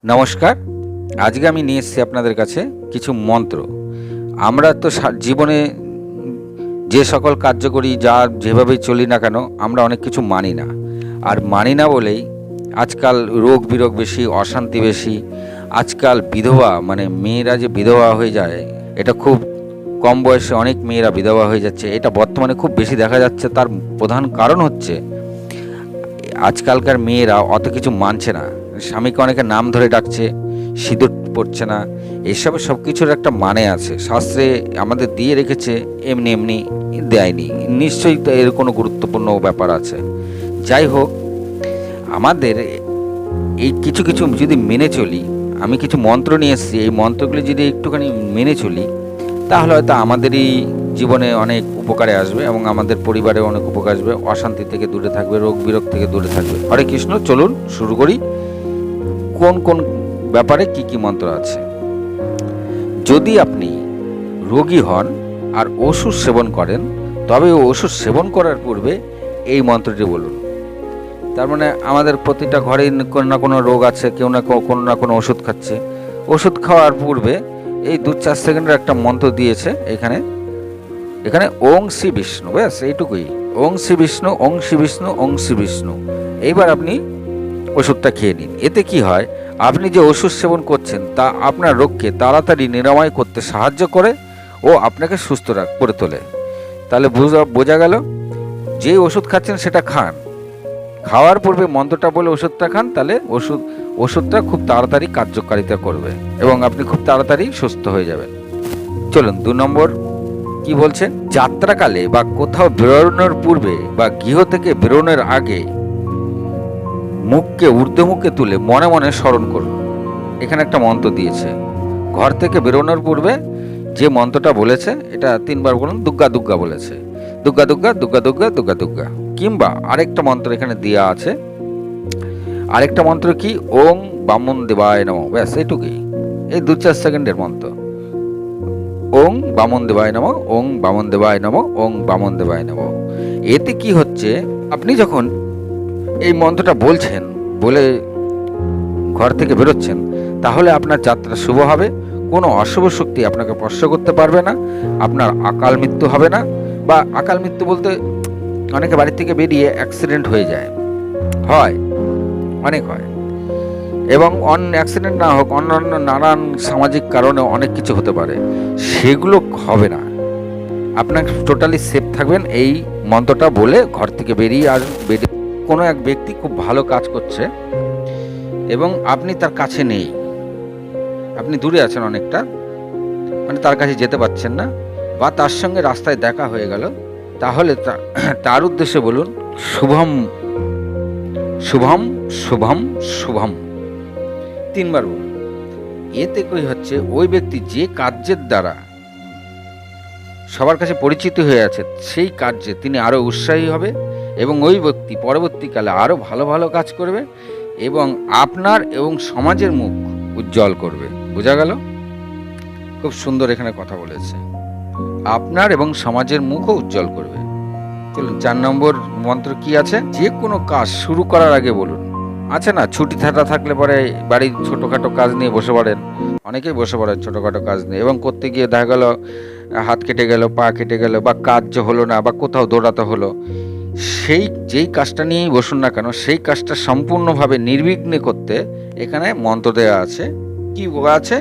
নমস্কার। আজকে আমি নিয়ে এসেছি আপনাদের কাছে কিছু মন্ত্র। আমরা তো জীবনে যে সকল কার্য করি, যা যেভাবেই চলি না কেন, আমরা অনেক কিছু মানি না। আর মানি না বলেই আজকাল রোগ বিরোগ বেশি, অশান্তি বেশি। আজকাল বিধবা, মানে মেয়েরা যে বিধবা হয়ে যায়, এটা খুব কম বয়সে অনেক মেয়েরা বিধবা হয়ে যাচ্ছে। এটা বর্তমানে খুব বেশি দেখা যাচ্ছে। তার প্রধান কারণ হচ্ছে আজকালকার মেয়েরা অত কিছু মানছে না। স্বামীকে অনেকে নাম ধরে ডাকছে, সিঁদুর পড়ছে না। এসব সব কিছুর একটা মানে আছে, শাস্ত্রে আমাদের দিয়ে রেখেছে, এমনি এমনি দেয়নি। নিশ্চয়ই তো এর কোনো গুরুত্বপূর্ণ ব্যাপার আছে। যাই হোক, আমাদের এই কিছু কিছু যদি মেনে চলি, আমি কিছু মন্ত্র নিয়ে এসেছি, এই মন্ত্রগুলি যদি একটুখানি মেনে চলি, তাহলে হয়তো আমাদেরই জীবনে অনেক উপকারে আসবে এবং আমাদের পরিবারে অনেক উপকার আসবে। অশান্তি থেকে দূরে থাকবে, রোগ বিরোগ থেকে দূরে থাকবে। হরে কৃষ্ণ। চলুন শুরু করি। কোন কোন ব্যাপারে কি কি মন্ত্র আছে। যদি আপনি রোগী হন আর ওষুধ সেবন করেন, তবে ওষুধ সেবন করার পূর্বে এই মন্ত্রটি বলুন। তার মানে আমাদের প্রতিটা ঘরেই কোনো না কোনো রোগ আছে, কেউ না কোনো না কোনো ওষুধ খাচ্ছে। ওষুধ খাওয়ার পূর্বে এই 2-4 সেকেন্ডের একটা মন্ত্র দিয়েছে এখানে। এখানে ওং শ্রী বিষ্ণু, ব্যাস এইটুকুই। ওং শ্রী বিষ্ণু, ওং শ্রী বিষ্ণু, ওং শ্রী বিষ্ণু। এইবার আপনি ওষুধটা খেয়ে নিন। এতে কি হয়, আপনি যে ওষুধ সেবন করছেন তা আপনার রোগকে তাড়াতাড়ি নিরাময় করতে সাহায্য করে ও আপনাকে সুস্থ করে তোলে। তাহলে বোঝা গেল, যে ওষুধ খাচ্ছেন সেটা খান, খাওয়ার পূর্বে মন্ত্রটা বলে ওষুধটা খান, তাহলে ওষুধটা খুব তাড়াতাড়ি কার্যকারিতা করবে এবং আপনি খুব তাড়াতাড়ি সুস্থ হয়ে যাবেন। চলুন 2 নম্বর কি বলছে। যাত্রাকালে বা কোথাও বেরোনোর পূর্বে বা গৃহ থেকে বেরোনোর আগে মুখকে ঊর্ধ্বমুখে তুলে মনে মনে স্মরণ করুন। এখানে একটা মন্ত্র দিয়েছে। ঘর থেকে বেরোনোর পূর্বে যে মন্ত্রটা বলেছে, এটা 3 বার বলুন। দুর্গা দুর্গা বলেছে, দুর্গা দুর্গা দুর্গা দুর্গা দুর্গা দুর্গা। কিংবা আরেকটা মন্ত্র এখানে দেওয়া আছে। আরেকটা মন্ত্র কি, ওং বামন দেবায় নমঃ। ব্যাস এইটুকুই, এই 2-4 সেকেন্ডের মন্ত্র। ওং বামন দেবায় নমঃ, ওং বামন দেবায় নমঃ, ওং বামন দেবায় নমঃ। এতে কি হচ্ছে, আপনি যখন এই মন্ত্রটা বলছেন, বলে ঘর থেকে বেরোচ্ছেন, তাহলে আপনার যাত্রা শুভ হবে। কোনো অশুভ শক্তি আপনাকে স্পর্শ করতে পারবে না। আপনার অকাল মৃত্যু হবে না। বা অকাল মৃত্যু বলতে, অনেকে বাড়ি থেকে বেরিয়ে অ্যাক্সিডেন্ট হয়ে যায়, হয়, অনেক হয়। এবং অ্যাক্সিডেন্ট না হোক, অন্যান্য নানান সামাজিক কারণে অনেক কিছু হতে পারে, সেগুলো হবে না। আপনার টোটালি সেফ থাকবেন এই মন্ত্রটা বলে ঘর থেকে বেরিয়ে আসবেন। কোনো এক ব্যক্তি খুব ভালো কাজ করছে এবং আপনি তার কাছে নেই, আপনি দূরে আছেন অনেকটা, মানে তার কাছে যেতে পারছেন না, বা তার সঙ্গে রাস্তায় দেখা হয়ে গেল, তাহলে তার উদ্দেশ্যে বলুন, শুভম শুভম শুভম শুভম 3 বার বলুন। এতে কি হচ্ছে, ওই ব্যক্তি যে কার্যের দ্বারা সবার কাছে পরিচিত হয়ে আছে, সেই কার্যে তিনি আরও উৎসাহী হবে এবং ওই ব্যক্তি পরবর্তীকালে আরও ভালো ভালো কাজ করবে এবং আপনার এবং সমাজের মুখ উজ্জ্বল করবে। বোঝা গেল? খুব সুন্দর এখানে কথা বলেছে, আপনার এবং সমাজের মুখও উজ্জ্বল করবে। চলুন 4 নম্বর মন্ত্র কি আছে। যে কোনো কাজ শুরু করার আগে বলুন। আছে না, ছুটি থাকলে পরে বাড়ির ছোটোখাটো কাজ নিয়ে বসে পড়েন, অনেকেই বসে পড়েন ছোটোখাটো কাজ নিয়ে, এবং করতে গিয়ে দেখা গেল হাত কেটে গেল, পা কেটে গেল, বা কাজ হলো না, বা কোথাও দৌড়াতে হলো। যেই কাজটা নিয়েই বসুন না কেন, সেই কাজটা সম্পূর্ণভাবে নির্বিঘ্নে করতে এখানে মন্ত্র দেওয়া আছে। কি আছে,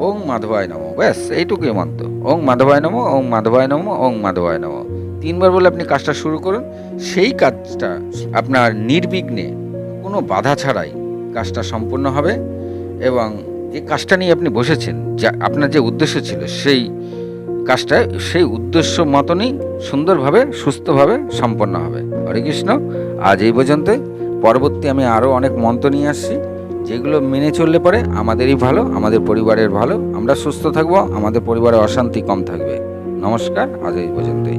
ওং মাধবায় নমঃ। ব্যাস এইটুকুই মন্ত্র। ওং মাধবায় নমঃ, ওং মাধবায় নমঃ, ওং মাধবায় নমঃ 3 বার বলে আপনি কাজটা শুরু করুন। সেই কাজটা আপনার নির্বিঘ্নে, কোনো বাধা ছাড়াই কাজটা সম্পূর্ণ হবে এবং যে কাজটা নিয়ে আপনি বসেছেন, যা আপনার যে উদ্দেশ্য ছিল, সেই কাজটা সেই উদ্দেশ্য মতনই সুন্দরভাবে, সুস্থভাবে সম্পন্ন হবে। হরে কৃষ্ণ। আজ এই পর্যন্ত। পরবর্তী আমি আরও অনেক মন্ত্র নিয়ে আসছি, যেগুলো মেনে চললে পরে আমাদেরই ভালো, আমাদের পরিবারের ভালো, আমরা সুস্থ থাকবো, আমাদের পরিবারে অশান্তি কম থাকবে। নমস্কার। আজ এই পর্যন্তই।